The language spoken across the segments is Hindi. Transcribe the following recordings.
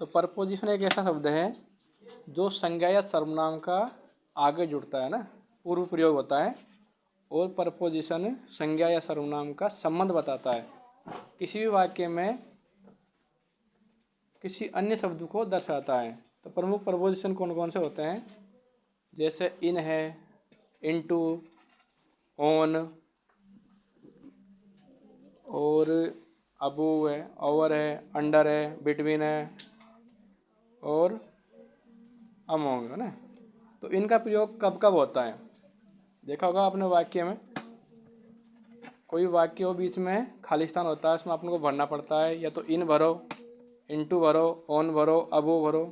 तो प्रपोजिशन एक ऐसा शब्द है जो संज्ञा या सर्वनाम का आगे जुड़ता है ना, पूर्व प्रयोग होता है। और प्रपोजिशन संज्ञा या सर्वनाम का संबंध बताता है, किसी भी वाक्य में किसी अन्य शब्द को दर्शाता है। तो प्रमुख प्रपोजिशन कौन कौन से होते हैं, जैसे इन है, इनटू, ऑन, और अबोव है, ओवर है, अंडर है, बिटवीन है, और अमोंग है ना। तो इनका प्रयोग कब कब होता है, देखा होगा आपने वाक्य में, कोई वाक्य हो बीच में खाली स्थान होता है, उसमें अपन को भरना पड़ता है, या तो इन भरो, इनटू भरो, ऑन भरो, अबोव भरो,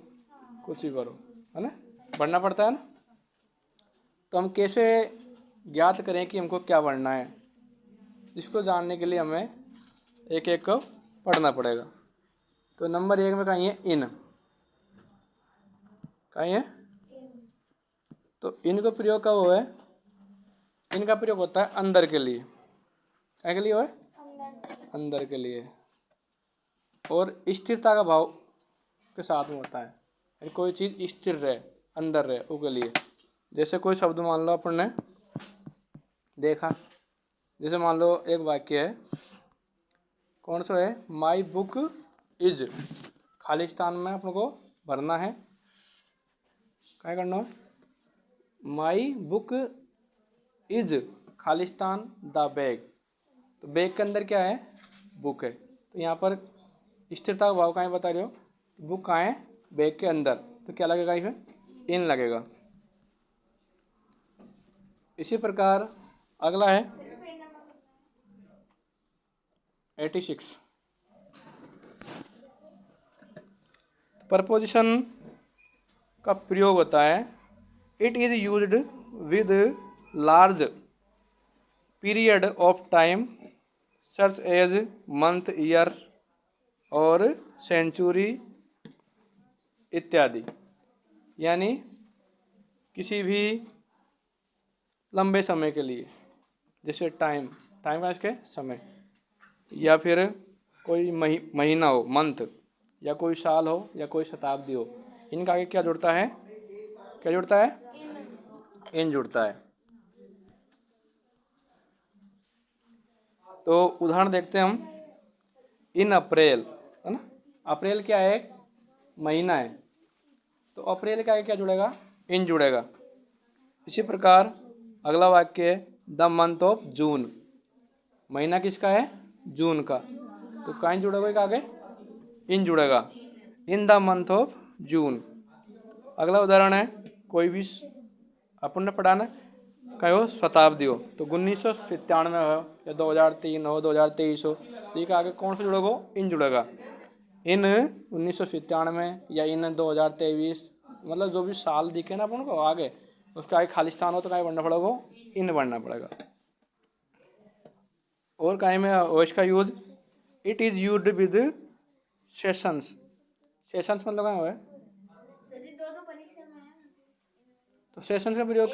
कुछ भी भरो, है ना, भरना पड़ता है ना। तो हम कैसे ज्ञात करें कि हमको क्या भरना है, इसको जानने के लिए हमें एक एक को पढ़ना पड़ेगा। तो नंबर 1 में कहीं है इन, कहीं है, तो इन का प्रयोग कब हुआ है, इनका प्रयोग होता है अंदर के लिए, क्या के लिए हुआ है, अंदर के लिए, और स्थिरता का भाव के साथ में होता है, कोई चीज़ स्थिर रहे, अंदर रहे, उसके लिए। जैसे कोई शब्द मान लो अपन ने देखा, जैसे मान लो एक वाक्य है, कौन सा है, माई बुक इज, खाली स्थान में अपन को भरना है, क्या करना है, माई बुक इज खाली स्थान द बैग, तो बैग के अंदर क्या है, बुक है। तो यहाँ पर स्थिरता का भाव कहाँ बता रहे हो, बुक कहाँ है, बैग के अंदर, तो क्या लगेगा इसमें, इन लगेगा। इसी प्रकार अगला है 86, प्रपोजिशन का प्रयोग होता है, it is used with large period of time such as month, year और सेंचुरी इत्यादि, यानी किसी भी लंबे समय के लिए, जैसे टाइम, टाइम का इसके समय, या फिर कोई महीना हो, मंथ, या कोई साल हो, या कोई शताब्दी हो, इनका आगे क्या जुड़ता है, क्या जुड़ता है, इन जुड़ता है। तो उदाहरण देखते हैं हम, इन अप्रैल, है ना, अप्रैल क्या है, एक महीना है, तो अप्रैल का आगे क्या जुड़ेगा, इन जुड़ेगा। इसी प्रकार अगला वाक्य है द मंथ ऑफ जून, महीना किसका है, जून का, तो कहाँ जुड़ेगा, एक आगे इन जुड़ेगा, in the month of June. अगला उदाहरण है, कोई भी अपन ने पढ़ाना कहीं हो शताब्दी हो, तो 1997 हो, या 2003 हो, 2023 हो, तो ये आगे कौन सा जुड़ेगा, इन जुड़ेगा, इन 1997 या इन 2023, मतलब जो भी साल दिखे ना अपन को आगे, उसका आगे खाली स्थान हो तो कहीं बढ़ना पड़ेगा, इन बढ़ना पड़ेगा। और कहीं में वॉइस का use, it is used with sessions, sessions मतलब क्या है, तो सेशंस का प्रयोग,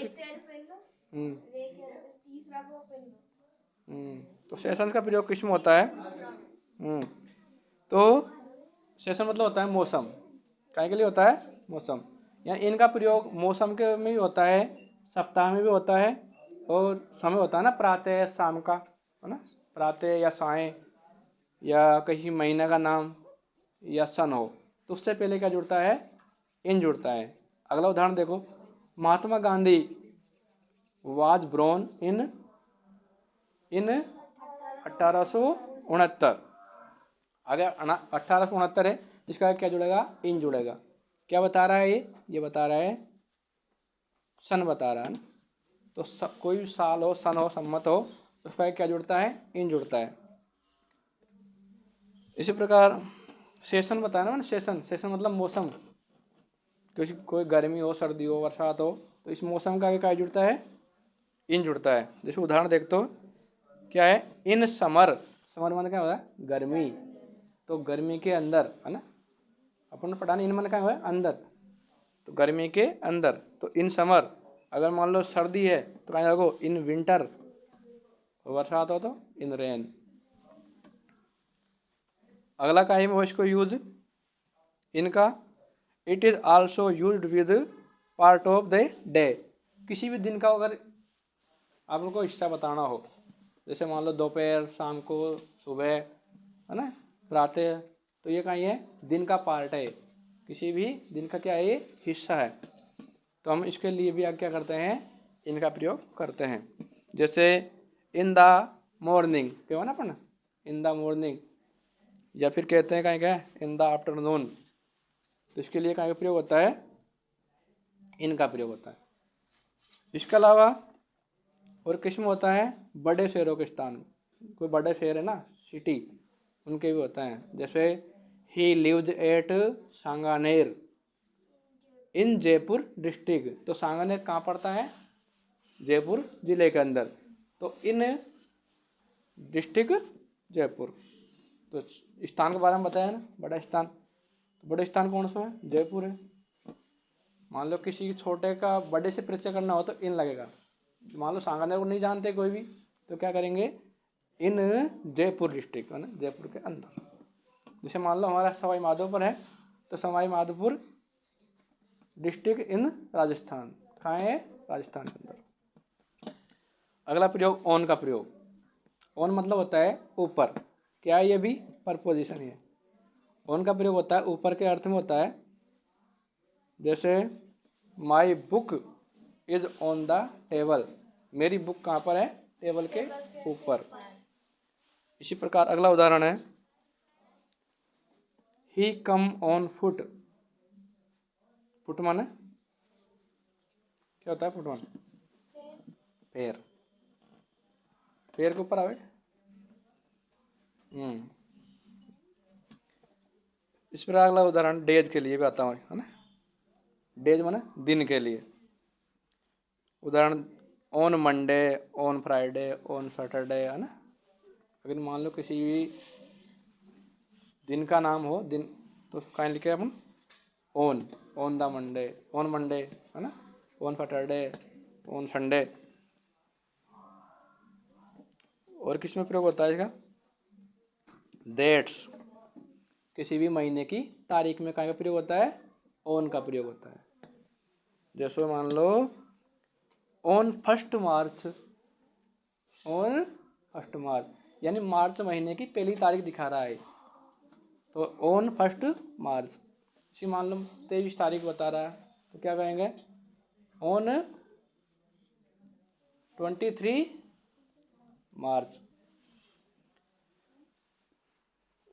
तो सेशंस का प्रयोग किस में होता है, तो सेशन मतलब होता है मौसम, काय के लिए होता है, मौसम, या इनका प्रयोग मौसम के में भी होता है, सप्ताह में भी होता है, और समय होता है ना, प्रातः शाम का, है ना, प्रातः या साय, या किसी महीने का नाम, या सन हो, तो उससे पहले क्या जुड़ता है, इन जुड़ता है। अगला उदाहरण देखो, महात्मा गांधी वाज ब्रोन इन 1869, अगर 1869 है, इसका क्या जुड़ेगा, इन जुड़ेगा। क्या बता रहा है ये बता रहा है, सन बता रहा है ना, तो कोई भी साल हो, सन हो, सम्मत हो, उसका क्या जुड़ता है, इन जुड़ता है। इसी प्रकार सेशन बताया ना मैंने, सेशन, सेशन मतलब मौसम, कोई गर्मी हो, सर्दी हो, बरसात हो, तो इस मौसम का क्या जुड़ता है, इन जुड़ता है। जैसे उदाहरण देखते हो, क्या है, इन समर, समर मतलब क्या होता है, गर्मी, तो गर्मी के अंदर, है ना, अपन ने पढ़ा नहीं, इन मन क्या हुआ है, अंदर, तो गर्मी के अंदर, तो इन समर। अगर मान लो सर्दी है तो कहीं लगो इन विंटर, बरसात हो तो इन रेन। अगला का है इसको यूज, इनका it is also used with part of the day. किसी भी दिन का अगर आप लोग को हिस्सा बताना हो, जैसे मान लो दोपहर, शाम को, सुबह, है ना, प्रातः, तो ये कहीं है दिन का पार्ट है, किसी भी दिन का क्या है ये हिस्सा है। तो हम इसके लिए भी क्या करते हैं, इनका प्रयोग करते हैं। जैसे इन द मॉर्निंग क्या हुआ ना अपन, इन द मॉर्निंग, या फिर कहते हैं कहीं क्या इन द आफ्टरनून, तो इसके लिए कहीं का प्रयोग होता है, इनका प्रयोग होता है। इसके अलावा और किस्म होता है बड़े शहरों के स्थान, कोई बड़े शहर है ना, सिटी, उनके भी होता है। जैसे he lives at Sanganer in Jaipur district, तो सांगानेर कहाँ पड़ता है, जयपुर जिले के अंदर, तो इन डिस्ट्रिक्ट जयपुर। तो स्थान के बारे में बताया ना, बड़ा स्थान, तो बड़े स्थान कौन सा है, जयपुर है। मान लो किसी छोटे का बड़े से परिचय करना हो तो इन लगेगा, मान लो सांगानेर को नहीं जानते कोई भी, तो क्या करेंगे, इन जयपुर डिस्ट्रिक्ट है ना, जयपुर के अंदर। जैसे मान लो हमारा सवाई माधोपुर है, तो सवाई माधोपुर डिस्ट्रिक्ट इन राजस्थान, कहाँ है, राजस्थान के अंदर। अगला प्रयोग ऑन का प्रयोग। ऑन मतलब होता है ऊपर, क्या है ये भी प्रपोजिशन है। ऑन का प्रयोग होता है ऊपर के अर्थ में होता है। जैसे my book is on the table, मेरी बुक कहाँ पर है, टेबल के ऊपर। इसी प्रकार अगला उदाहरण है ही कम ऑन फुट, फुट माने क्या होता है, फुट माने पैर, पैर के ऊपर आवे। इस प्रकार अगला उदाहरण डेज के लिए भी आता हूँ, है ना, डेज माने दिन के लिए। उदाहरण on Monday, on Friday, on Saturday, है ना। अगर मान लो किसी भी दिन का नाम हो, दिन, तो कहाँ लिखे अपन, on, on the Monday, on Monday, है ना, ऑन सैटरडे, ऑन संडे। और किस में प्रयोग होता है इसका, डेट्स, किसी भी महीने की तारीख में कहाँ का प्रयोग होता है, ऑन का प्रयोग होता है। जैसे मान लो ऑन 1 मार्च, ऑन 1 मार्च, यानी मार्च महीने की पहली तारीख दिखा रहा है, तो ऑन 1 मार्च। इसी मान लो 23 तारीख बता रहा है, तो क्या कहेंगे, ऑन 23 मार्च।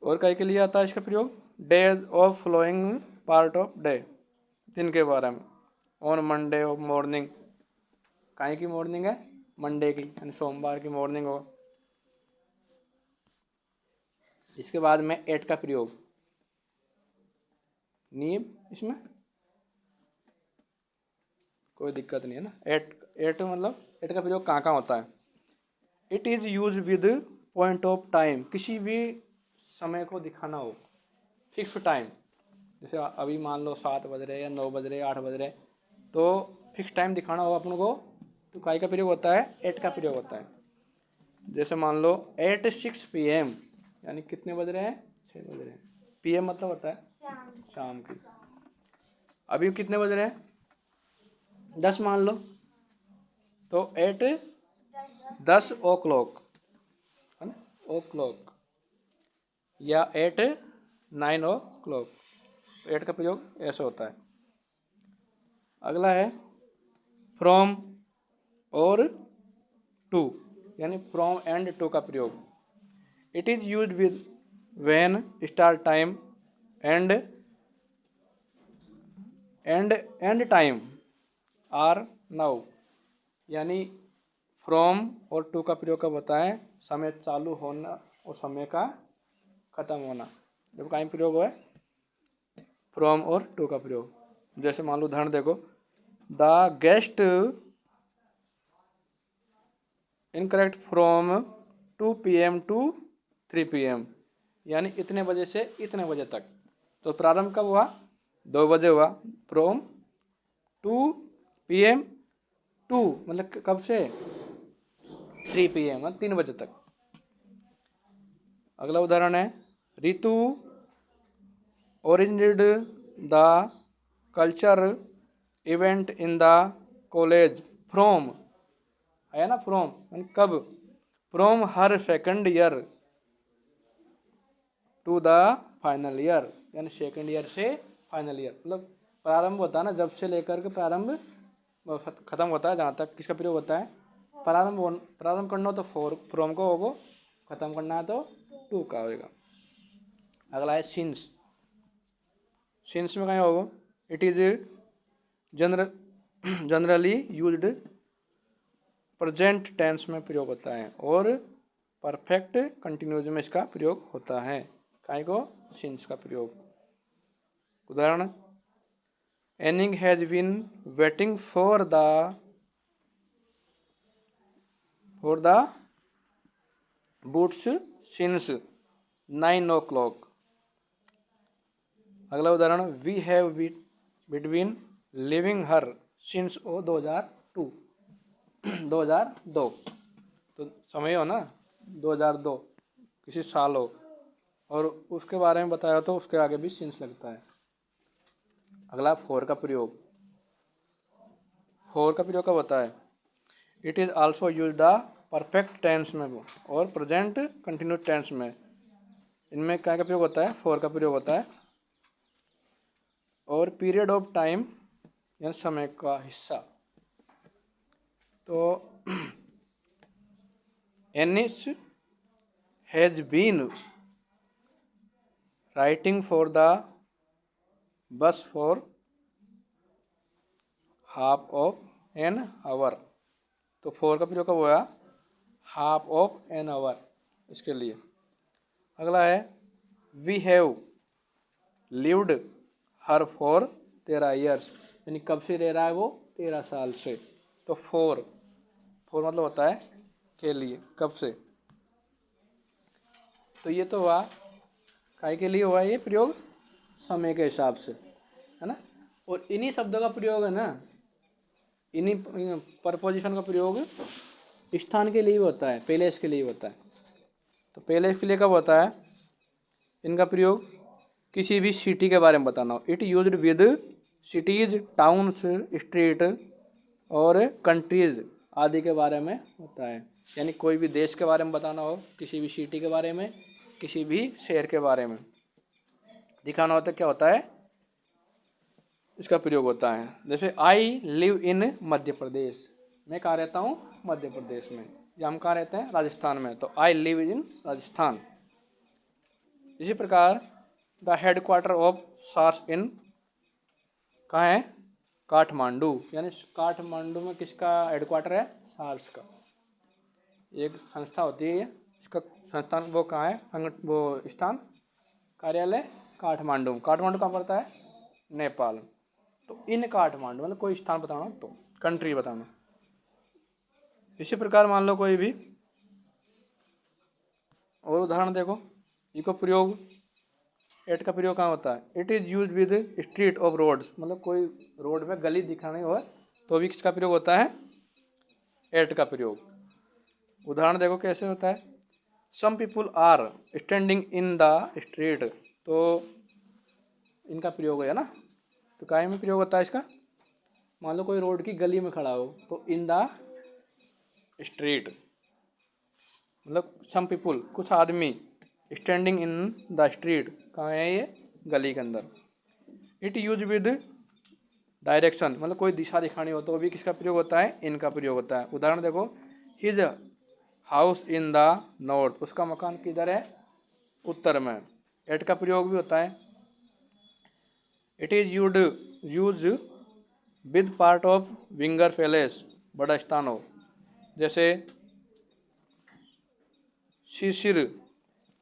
और कई के लिए आता है इसका प्रयोग, days of flowing part of day, दिन के बारे में। ऑन मंडे ऑफ मॉर्निंग, काहे की मॉर्निंग है, मंडे की, यानी सोमवार की मॉर्निंग हो। इसके बाद में एट का प्रयोग, नियम इसमें कोई दिक्कत नहीं है ना। एट, एट मतलब एट का प्रयोग कहाँ कहाँ होता है, it is use with point of time, किसी भी समय को दिखाना हो, फिक्स टाइम। जैसे अभी मान लो 7 बज रहे या 9 बज रहे 8 बज रहे, तो फिक्स टाइम दिखाना हो अपन को, तो काय का प्रयोग होता है, एट का प्रयोग होता है। जैसे मान लो एट 6 PM, यानी कितने बज रहे हैं, 6 बज रहे हैं। PM मतलब होता है शाम की। अभी कितने बज रहे हैं, 10 मान लो, तो एट 10 o'clock, है ना, o'clock, या एट 9 o'clock। एट का प्रयोग ऐसा होता है। अगला है फ्रॉम और टू, यानी फ्रॉम एंड टू का प्रयोग। It is use with when start time and end time are now, यानी फ्रॉम और टू का प्रयोग कब होता है, समय चालू होना और समय का खत्म होना, जब कहीं प्रयोग हुआ है फ्रॉम और टू का प्रयोग। जैसे मान लो उदाहरण देखो, the guest incorrect from 2 PM to 3 PM, यानी इतने बजे से इतने बजे तक। तो प्रारंभ कब हुआ, 2 बजे हुआ, फ्रॉम 2 PM टू मतलब कब से, 3 PM मतलब 3 बजे तक। अगला उदाहरण है Ritu originated the culture event in the college from, है ना, फ्रॉम कब, from her second year to the final year, यानी सेकंड ईयर से फाइनल ईयर, मतलब प्रारंभ होता है ना जब से लेकर के प्रारंभ खत्म होता है, जहाँ तक किसका प्रयोग होता है, प्रारंभ करना हो तो फ्रॉम को होगा, खत्म करना है तो टू का होगा। अगला है सिंस। सिंस में कहीं होगा, it is generally used present tense में प्रयोग होता है और परफेक्ट कंटिन्यूज में इसका प्रयोग होता है। काहे को, सिंस का प्रयोग। उदाहरण, Anning has been waiting for the boots since 9 o'clock। अगला उदाहरण, we have between living her since 2002 2002, तो समय हो ना 2002 किसी साल हो और उसके बारे में बताया तो उसके आगे भी सिंस लगता है। अगला फॉर का प्रयोग। फॉर का प्रयोग कब होता है, it is also use the perfect tense में और प्रेजेंट कंटिन्यूस टेंस में। इनमें क्या का प्रयोग होता है, फॉर का प्रयोग होता है और पीरियड ऑफ टाइम यानी समय का हिस्सा। तो Annis has been writing for the bus for half of an hour. तो फॉर का प्रयोग कब हुआ, हाफ ऑफ एन आवर, इसके लिए। अगला है, we have lived her for 13 years, यानी कब से रह रहा है वो, 13 साल से। तो फॉर मतलब होता है के लिए, कब से। तो ये तो हुआ काय के लिए हुआ ये प्रयोग, समय के हिसाब से, है ना। और इन्हीं शब्दों का प्रयोग है ना, इन्हीं प्रपोजिशन का प्रयोग स्थान के लिए भी होता है, प्लेस के लिए भी होता है। तो प्लेस के लिए कब होता है इनका प्रयोग, किसी भी सिटी के बारे में बताना हो, it used with cities, towns, street और कंट्रीज आदि के बारे में होता है। यानी कोई भी देश के बारे में बताना हो, किसी भी सिटी के बारे में, किसी भी शहर के बारे में दिखाना होता है, क्या होता है, इसका प्रयोग होता है। जैसे I live in Madhya Pradesh, मैं कहाँ रहता हूँ, मध्य प्रदेश में, या हम कहाँ रहते हैं, राजस्थान में, तो आई लिव इन राजस्थान। इसी प्रकार द हेडक्वार्टर ऑफ सार्स इन, कहाँ है, काठमांडू, यानी काठमांडू में किसका हेडक्वार्टर है, सार्स का। एक संस्था होती है, इसका संस्थान वो कहाँ है, वो स्थान कार्यालय काठमांडू। काठमांडू कहाँ पड़ता है, नेपाल। तो इन काठमांडू मतलब कोई स्थान बताना, तो कंट्री बताना। इसी प्रकार मान लो कोई भी और उदाहरण देखो, इसको प्रयोग, एट का प्रयोग कहाँ होता है, it is use with street of roads, मतलब कोई रोड में गली दिखानी हो तो भी किसका प्रयोग होता है, एट का प्रयोग। उदाहरण देखो कैसे होता है, some people are standing in the street, तो इनका प्रयोग है ना। तो काय में प्रयोग होता है इसका, मान लो कोई रोड की गली में खड़ा हो तो इन द स्ट्रीट, मतलब सम पीपुल कुछ आदमी, स्टैंडिंग इन द स्ट्रीट कहाँ है, ये गली के अंदर। इट यूज विद डायरेक्शन, मतलब कोई दिशा दिखानी हो तो भी किसका प्रयोग होता है, इनका प्रयोग होता है। उदाहरण देखो, his house in the north, उसका मकान किधर है, उत्तर में। एट का प्रयोग भी होता है, it is use with part of winger palace, बड़ा स्थान हो, जैसे शिशिर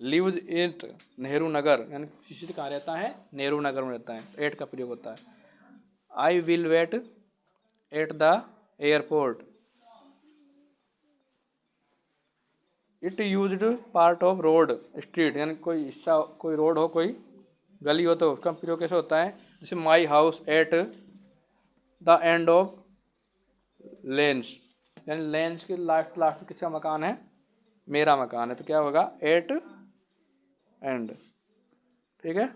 लिव्स इट नेहरू नगर, यानी शिशिर कहाँ रहता है, नेहरू नगर में रहता है। एट का प्रयोग होता है। I will wait at the airport, it used part of road street, यानी कोई हिस्सा, कोई रोड हो, कोई गली हो तो उसका प्रयोग कैसे होता है, जैसे my house at the end of lens, यानी लेन्स के लास्ट किसका मकान है, मेरा मकान है, तो क्या होगा, एट एंड। ठीक है।